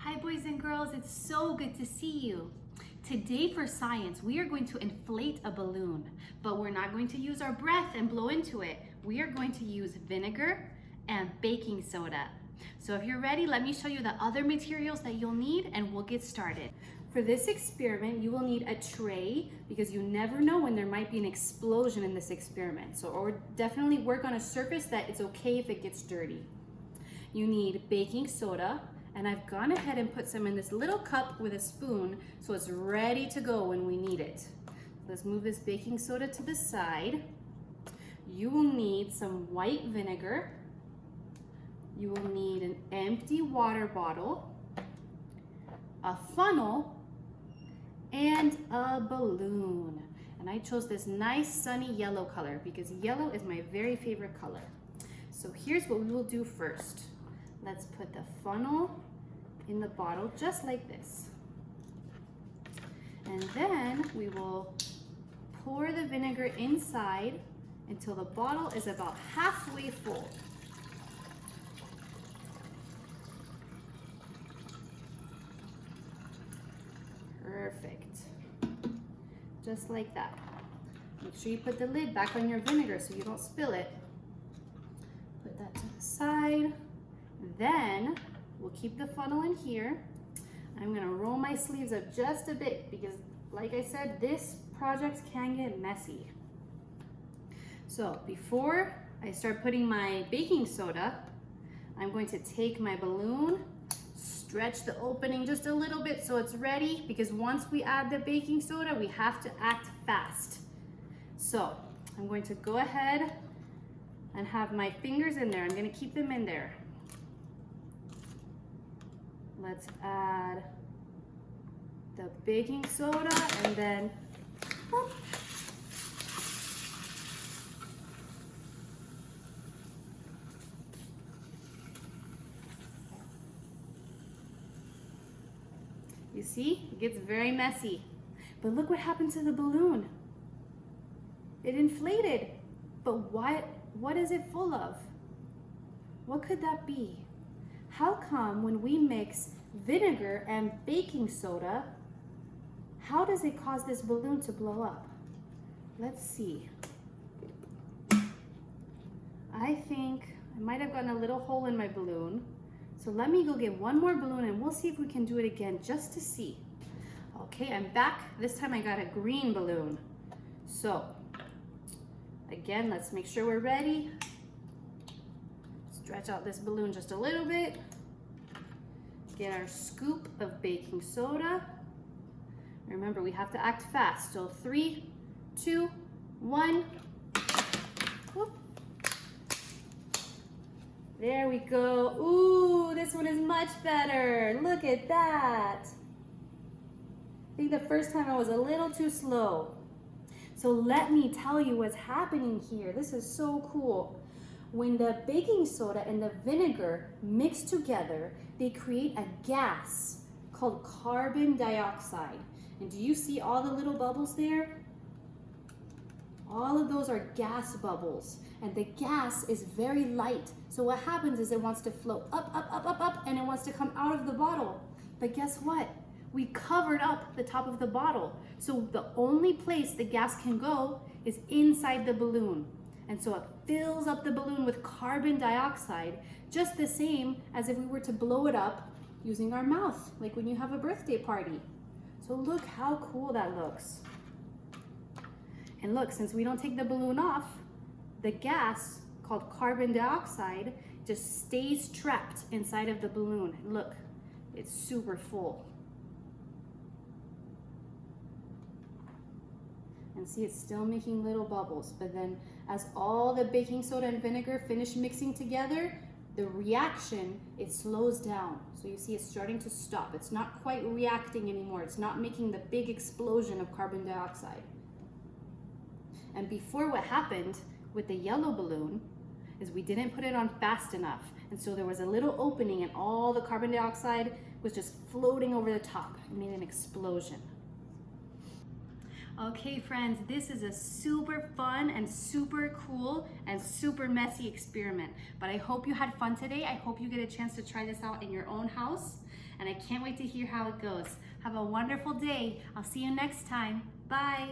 Hi boys and girls, it's so good to see you. Today for science, we are going to inflate a balloon, but we're not going to use our breath and blow into it. We are going to use vinegar and baking soda. So if you're ready, let me show you the other materials that you'll need and we'll get started. For this experiment, you will need a tray because you never know when there might be an explosion in this experiment. So or definitely work on a surface that it's okay if it gets dirty. You need baking soda, and I've gone ahead and put some in this little cup with a spoon so it's ready to go when we need it. Let's move this baking soda to the side. You will need some white vinegar. You will need an empty water bottle, a funnel, and a balloon. And I chose this nice sunny yellow color because yellow is my very favorite color. So here's what we will do first. Let's put the funnel in the bottle just like this. And then we will pour the vinegar inside until the bottle is about halfway full. Perfect. Just like that. Make sure you put the lid back on your vinegar so you don't spill it. Put that to the side. Then we'll keep the funnel in here. I'm gonna roll my sleeves up just a bit because, like I said, this project can get messy. So before I start putting my baking soda, I'm going to take my balloon, stretch the opening just a little bit so it's ready, because once we add the baking soda, we have to act fast. So I'm going to go ahead and have my fingers in there. I'm gonna keep them in there. Let's add the baking soda and then whoop. You see, it gets very messy. But look what happened to the balloon. It inflated. But what is it full of? What could that be? How come when we mix vinegar and baking soda, how does it cause this balloon to blow up? Let's see. I think I might have gotten a little hole in my balloon. So let me go get one more balloon and we'll see if we can do it again just to see. Okay, I'm back. This time I got a green balloon. So again, let's make sure we're ready. Stretch out this balloon just a little bit. Get our scoop of baking soda. Remember, we have to act fast. So 3, 2, 1. Whoop. There we go. Ooh, this one is much better. Look at that. I think the first time I was a little too slow. So let me tell you what's happening here. This is so cool. When the baking soda and the vinegar mix together, they create a gas called carbon dioxide. And do you see all the little bubbles there? All of those are gas bubbles. And the gas is very light. So what happens is it wants to float up, up, up, up, up, and it wants to come out of the bottle. But guess what? We covered up the top of the bottle. So the only place the gas can go is inside the balloon. And so it fills up the balloon with carbon dioxide, just the same as if we were to blow it up using our mouth, like when you have a birthday party. So look how cool that looks. And look, since we don't take the balloon off, the gas called carbon dioxide just stays trapped inside of the balloon. Look, it's super full. And see, it's still making little bubbles, but then as all the baking soda and vinegar finish mixing together, the reaction, it slows down. So you see it's starting to stop. It's not quite reacting anymore. It's not making the big explosion of carbon dioxide. And before, what happened with the yellow balloon is we didn't put it on fast enough. And so there was a little opening and all the carbon dioxide was just floating over the top. It made an explosion. Okay friends, this is a super fun and super cool and super messy experiment. But I hope you had fun today. I hope you get a chance to try this out in your own house. and I can't wait to hear how it goes. Have a wonderful day. I'll see you next time. Bye.